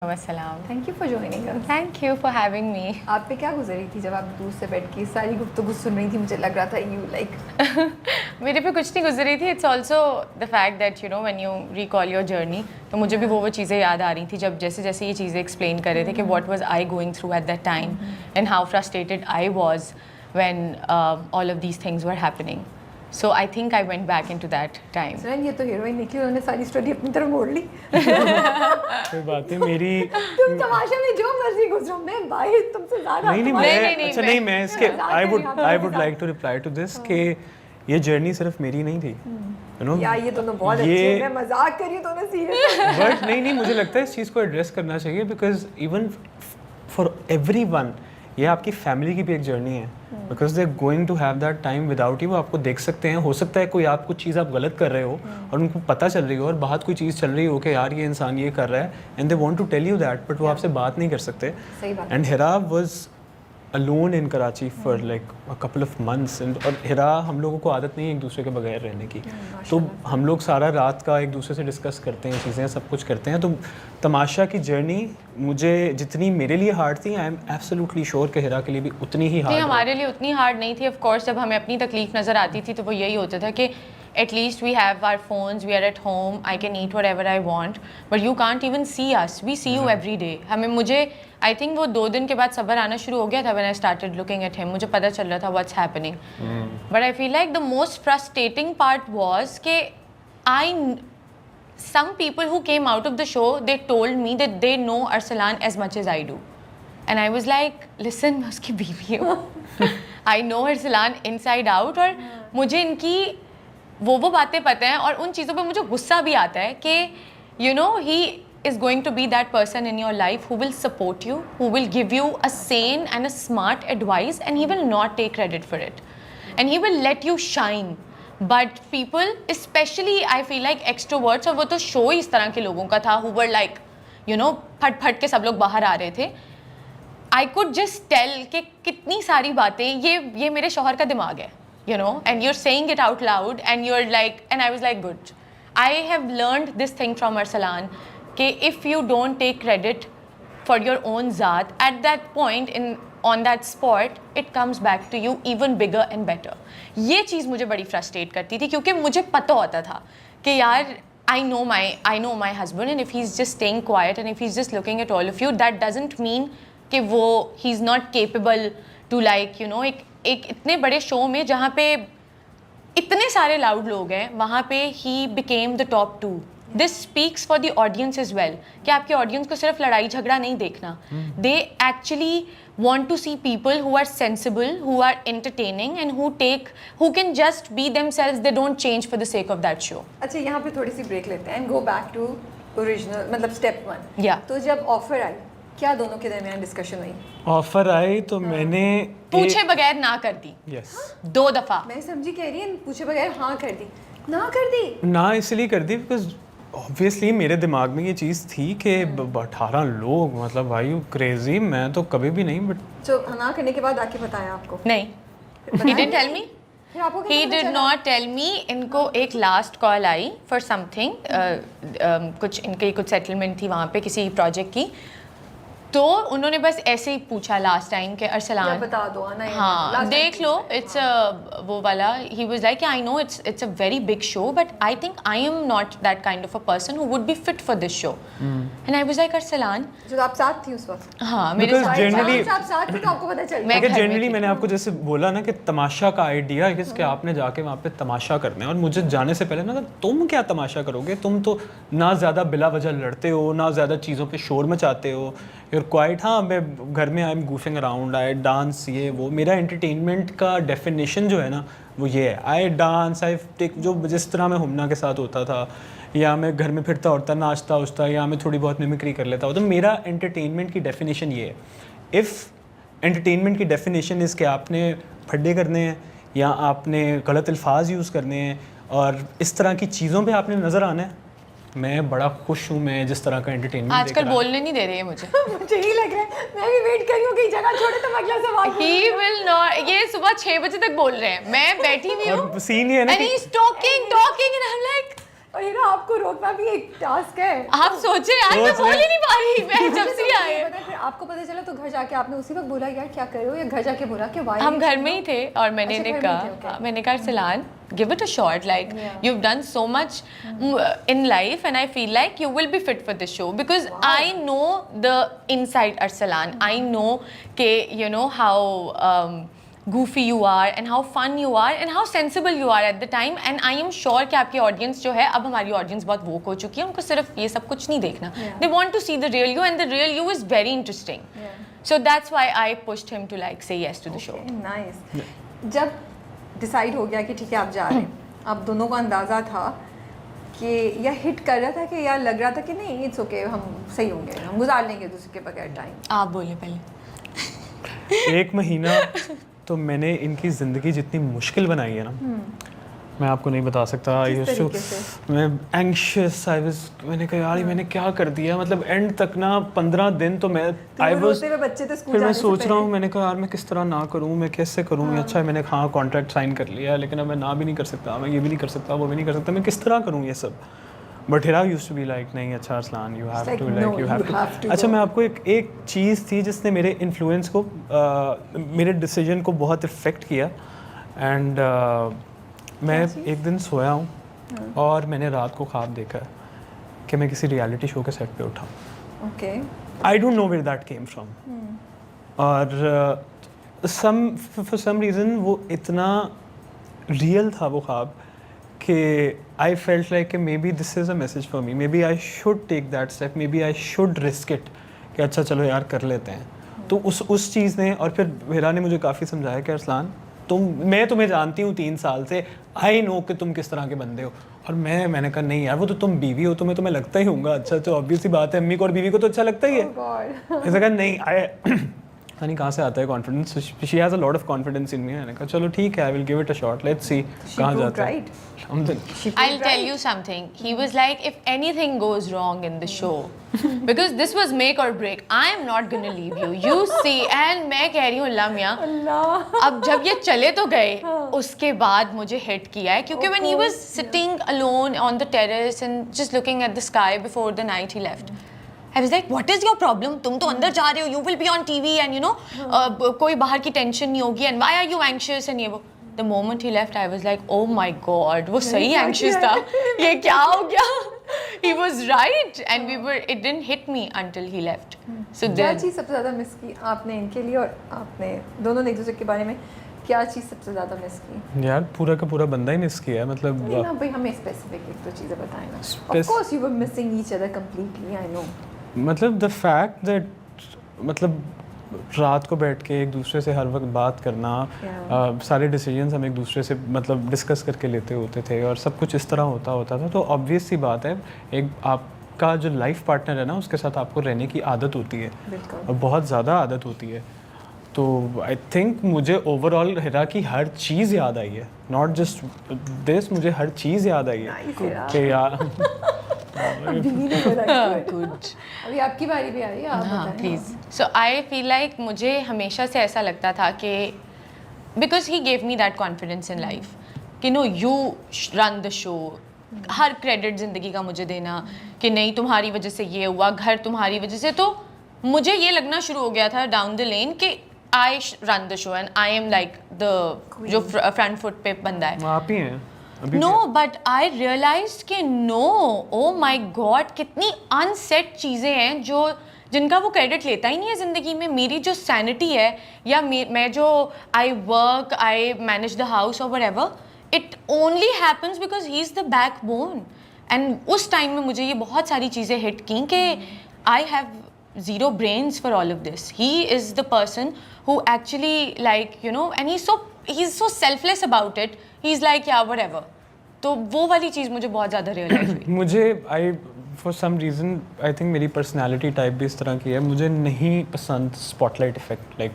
अस्सलाम। Thank you for joining us. Thank you for having me. आप पे क्या गुजरी थी जब आप दूर से बैठ के सारी गुफ्तगू सुन रही थी? मुझे लग रहा था यू लाइक मेरे पे कुछ नहीं गुजरी थी। It's also the fact that you know when you recall your journey, तो मुझे भी वो चीज़ें याद आ रही थी जब जैसे जैसे ये चीज़ें एक्सप्लेन कर रहे थे कि what was I going through at that time and how frustrated I was when all of these things were happening. So I think I went back into that time. सुन, ये तो हीरोइन निकली, उन्होंने सारी स्टोरी अपनी तरफ मोड़ ली। कोई बात नहीं मेरी तुम तमाशा में जो मर्जी गुजरो, मैं भाई तुमसे ज्यादा नहीं नहीं, अच्छा नहीं मैं इसके मजाक I would like to reply to this कि ये जर्नी सिर्फ मेरी नहीं थी, यू नो। या ये दोनों बहुत अच्छे हैं, मैं मजाक कर रही हूं, दोनों सीरियस। बट नहीं मुझे लगता है इस चीज़ को एड्रेस करना चाहिए बिकॉज इवन फॉर एवरीवन ये आपकी फैमिली की भी एक जर्नी है, because they going to have that time without you. वो आपको देख सकते हैं, हो सकता है कोई आप कुछ चीज़ आप गलत कर रहे हो और उनको पता चल रही हो और बाहर कोई चीज़ चल रही हो कि यार ये इंसान ये कर रहा है and they want to tell you that, but वो आपसे बात नहीं कर सकते। सही बात। And Hira was alone in Karachi for like a couple of months and और हिरा हम लोगों को आदत नहीं है एक दूसरे के बगैर रहने की, तो हम लोग सारा रात का एक दूसरे से डिस्कस करते हैं, चीज़ें सब कुछ करते हैं। तो तमाशा की जर्नी मुझे जितनी मेरे लिए हार्ड थी, आई एम एब्सोल्युटली श्योर कि हिरा के लिए भी उतनी ही हार्ड नहीं, हमारे लिए उतनी हार्ड नहीं थी। ऑफ कोर्स जब हमें अपनी तकलीफ नज़र आती थी तो वो यही होता था कि at least we have our phones, we are at home, I can eat whatever I want, but you can't even see us, we see you every day. मुझे I think वो 2 दिन के बाद सब्र आना शुरू हो गया था when I started looking at him, मुझे पता चल रहा था what's happening. But I feel like the most frustrating part was कि some people who came out of the show, they told me that they know Arsalan as much as I do. And I was like, listen, मैं उसकी बीवी हूँ, I know Arsalan inside out, और मुझे इनकी वो बातें पता हैं और उन चीज़ों पे मुझे गुस्सा भी आता है कि you know he is going to be that person in your life who will support you, who will give you a sane and a smart advice, and he will not take credit for it, and he will let you shine. But people, especially I feel like extroverts, और वो तो show इस तरह के लोगों का था who were like you know फट फट के सब लोग बाहर आ रहे थे। I could just tell कि कितनी सारी बातें ये मेरे शौहर का दिमाग है, you know, and you're saying it out loud and you're like, and I was like, good. I have learned this thing from Arsalan कि if you don't take credit for your own zaat, at that point on that spot, it comes back to you even bigger and better. ये चीज़ मुझे बड़ी frustrate करती थी क्योंकि मुझे पता होता था कि यार I know my husband, and if he's just staying quiet and if he's just looking at all of you, that doesn't mean कि वो he's not capable to like you know एक इतने बड़े शो में जहाँ पे इतने सारे लाउड लोग हैं, वहाँ पे he became the top 2. This speaks for the audience is well कि आपके ऑडियंस को सिर्फ लड़ाई झगड़ा नहीं देखना, they actually want to see people who are sensible, who are entertaining, and who can just be themselves. They don't change for the sake of that show. अच्छा, यहाँ पे थोड़ी सी ब्रेक लेते हैं and go back to original, मतलब step 1. Yeah. तो जब offer आई, क्या दोनों के दरमियान डिस्कशन हुई? ऑफर आई तो मैंने पूछे बगैर ना कर दी, यस 2 दफ़ा। मैं समझी कह रही है पूछे बगैर हाँ कर दी, ना कर दी ना इसलिए कर दी बिकॉज ऑब्वियसली मेरे दिमाग में ये चीज़ थी कि 18 लोग, मतलब भाई क्रेजी, मैं तो कभी भी नहीं। बट तो ना करने के बाद आके बताया आपको? नहीं, he didn't tell me. फिर आपको He did not tell me. इनको एक last call I for something, कुछ इनकी कुछ सेटलमेंट थी वहाँ पे किसी प्रोजेक्ट की, तो उन्होंने बस ऐसे ही पूछा लास्ट टाइम कि अरसलान बता दो आना है, हाँ देख लो, इट्स वो वाला। He was like I know it's a very big show but I think I am not that kind of a person who would be fit for this show, and I was like Arsalan, जो आप साथ थी उस वक्त? हाँ मेरे Because साथ generally- आप साथ थी तो आपको पता चल मैं गया। घर में जनरली थी। मैंने आपको जैसे बोला ना कि तमाशा का आइडिया है कि आपने जाके वहाँ पे तमाशा करना है, और मुझे जाने से पहले ना तुम क्या तमाशा करोगे, तुम तो ना ज़्यादा बिला वजह लड़ते हो, ना ज़्यादा चीज़ों पे शोर मचाते हो, यूर क्वाइट। हाँ मैं घर में I am goofing around, I dance, ये वो। मेरा एंटरटेनमेंट का डेफिनेशन जो है ना वो ये है, आई डांस, आई टेक, जो जिस तरह मैं हुमना के साथ होता था, या मैं घर में फिरता उड़ता नाचता उछता, या मैं थोड़ी बहुत मिमिक्री कर लेता हूँ, तो मेरा एंटरटेनमेंट की डेफिनेशन ये है। इफ़ एंटरटेनमेंट की डेफिनेशन इस कि आपने फड्डे करने हैं या आपने गलत अल्फाज यूज़ करने हैं और इस तरह की चीज़ों पे आपने नज़र आना है, मैं बड़ा खुश हूँ मैं जिस तरह का एंटरटेनमेंट आजकल बोलने नहीं दे रही है मुझे। मुझे ही लग रहा है, मैं भी वेट कर रही हूँ कि जगह छोड़े तो मैं अगला सवाल He will not, ये सुबह 6 बजे तक बोल रहे हैं, मैं बैठी हुई हूँ और सीन ये है ना and he's talking and I'm like और ये ना आपको रोकना भी एक टास्क है। आप सोचे यार, मैं सोच बोल रहे- ही नहीं पा रही मैं जब से आए। पता है, फिर आपको पता चला तो घर जाके आपने उसी वक्त बोला यार क्या कर रहे हो, या घर जाके बोला कि वाई हम घर में ही थे और मैंने अच्छा, ने घर में कहा थे, okay. मैंने कहा Arsalan give it a shot, like Yeah. you've done so much in life and I feel like you will be fit for this show because I know the inside Arsalan. I know ke you know how goofy you are and how fun you are and how sensible you are at the time, and I am sure कि आपकी audience जो है, अब हमारी audience बहुत woke हो चुकी है, उनको सिर्फ ये सब कुछ नहीं देखना, they want to see the real you and the real you is very interesting. So that's why I pushed him to like say yes to the show. Nice. जब डिसाइड हो गया कि ठीक है आप जा रहे हैं, आप दोनों को अंदाज़ा था कि या हिट कर रहा था कि या लग रहा था कि नहीं इट्स ओके, हम सही होंगे, हम गुजार लेंगे दूसरे के बगैर टाइम? आप बोलिए पहले। 1 महीना तो मैंने इनकी ज़िंदगी जितनी मुश्किल बनाई है ना, मैं आपको नहीं बता सकता। किस तरीके से? मैं एंग्शियस आई वाज, मैंने कहा यार ये मैंने क्या कर दिया, मतलब एंड तक ना 15 दिन तो मैं आई वाज, रोते हुए बच्चे थे स्कूल फिर मैं जाने से सोच रहा हूँ, पहले। मैंने कहा यार मैं किस तरह ना करूँ, मैं कैसे करूँ। अच्छा मैंने हाँ कॉन्ट्रैक्ट साइन कर लिया, लेकिन अब मैं ना भी नहीं कर सकता, मैं ये भी नहीं कर सकता, वो भी नहीं कर सकता, मैं किस तरह करूँ ये सब। But Hira used to be like नहीं अच्छा Arsalan you have like, to, no, like you you have have to. to अच्छा go. मैं आपको एक चीज़ थी जिसने मेरे इन्फ्लुएंस को मेरे डिसीजन को बहुत इफ़ेक्ट किया। एंड मैं एक दिन सोया हूँ और मैंने रात को ख्वाब देखा कि मैं किसी रियलिटी शो के सेट पे उठा। Okay. I don't know where that came from, और फॉर सम रीज़न वो इतना रियल था वो ख्वाब कि I felt like maybe this is a message for me, maybe I should take that step, maybe I should risk it कि अच्छा चलो यार कर लेते हैं। तो उस चीज़ ने, और फिर हिरा ने मुझे काफ़ी समझाया कि अरसलान मैं तुम्हें जानती हूँ 3 साल से, आई नो कि तुम किस तरह के बंदे हो। और मैंने कहा नहीं यार वो तो तुम बीवी हो, तुम्हें तो मैं लगता ही होगा अच्छा, तो ऑब्वियस सी बात है, अम्मी को और बीवी को तो अच्छा लगता ही है। Oh God. ऐसा कहा नहीं पता नहीं कहाँ से आता है confidence, she has a lot of confidence in me. मैंने कहा चलो ठीक है, I will give it a shot, let's see कहाँ proved जाता है। right. alhamdulillah। I'll tell you something. He was like, if anything goes wrong in the show, because this was make or break, I am not gonna leave you. You see, and मैं कह रही हूँ अल्लाह मियाँ, अल्लाह। अब जब ये चले तो गए, उसके बाद मुझे हिट किया है क्योंकि when he was sitting alone on the terrace and just looking at the sky before the night he left, I was like, what is your problem? तुम तो अंदर जा रहे हो, you will be on TV and you know, कोई बाहर की tension नहीं होगी and why are you anxious and ये वो। The moment he left, I was like, oh my God, वो सही anxious था, ये क्या हो गया? He was right and it didn't hit me until he left. So क्या then, चीज़ सबसे ज़्यादा मिस की आपने इनके लिए, और आपने दोनों ने एक दूसरे के बारे में क्या चीज़ सबसे ज़्यादा मिस की? यार पूरा का पूरा बंदा ही मिस किया है, मतलब नहीं ना भाई, हमें स्पेसिफिक एक दो चीज़ें बताएं ना। Of Spec- course you were missing each other completely, I know. मतलब द फैक्ट दैट मतलब रात को बैठ के एक दूसरे से हर वक्त बात करना, सारे डिसीजंस हम एक दूसरे से मतलब डिस्कस करके लेते होते थे और सब कुछ इस तरह होता था, तो ऑब्वियस सी बात है एक आपका जो लाइफ पार्टनर है ना उसके साथ आपको रहने की आदत होती है बिल्कुल। और बहुत ज़्यादा आदत होती है। तो आई थिंक मुझे ओवरऑल हिरा की हर चीज़ याद आई है, नॉट जस्ट दिस, मुझे हर चीज़ याद आई है Nice, हिरा। कि यार अभी नहीं बोला good. good. अभी आपकी बारी भी आ रही है, आप हाँ बताएं। Please. So I feel like मुझे हमेशा से ऐसा लगता था कि because he gave me that confidence in life कि no you run the show, हर क्रेडिट ज़िंदगी का मुझे देना कि नहीं तुम्हारी वजह से ये हुआ, घर तुम्हारी वजह से। तो मुझे ये लगना शुरू हो गया था डाउन द लेन कि I run the show and I am like the जो फ्रंट फुट पे बंदा है। आप ही हैं अभी नो बट आई रियलाइज कि नो, ओ माई गॉड कितनी अनसेट चीज़ें हैं जो जिनका वो क्रेडिट लेता ही नहीं है ज़िंदगी में। मेरी जो सैनिटी है या मैं जो I work, I manage the house और whatever, it only happens because he is the backbone. And उस टाइम में मुझे ये बहुत सारी चीज़ें हिट की कि I have zero brains for all of this. He is the person who actually like you know, and he's so selfless about it. He's like yeah whatever. तो वो वाली चीज़ मुझे बहुत ज़्यादा रियलाइज हुई। मुझे for some reason I think मेरी personality type भी इस तरह की है, मुझे नहीं पसंद spotlight effect. Like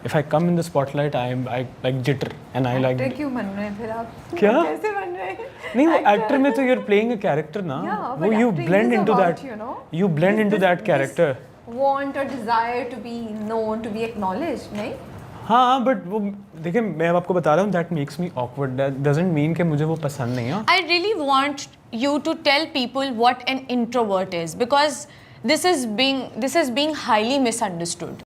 if I come in the spotlight I like jitter and I actor like. क्यों बन रहे हैं फिर आप? क्या? कैसे बन रहे हैं? नहीं वो Actor. एक्टर में तो you are playing a character ना, Yeah, वो but you acting blend is into about, that, you know, you blend this- into this- that this character. want or desire to be known, to be acknowledged, नहीं? हाँ but वो देखिए मैं अब आपको बता रहा हूँ that makes me awkward, that doesn't mean कि मुझे वो पसंद नहीं है। I really want you to tell people what an introvert is, because this is being highly misunderstood.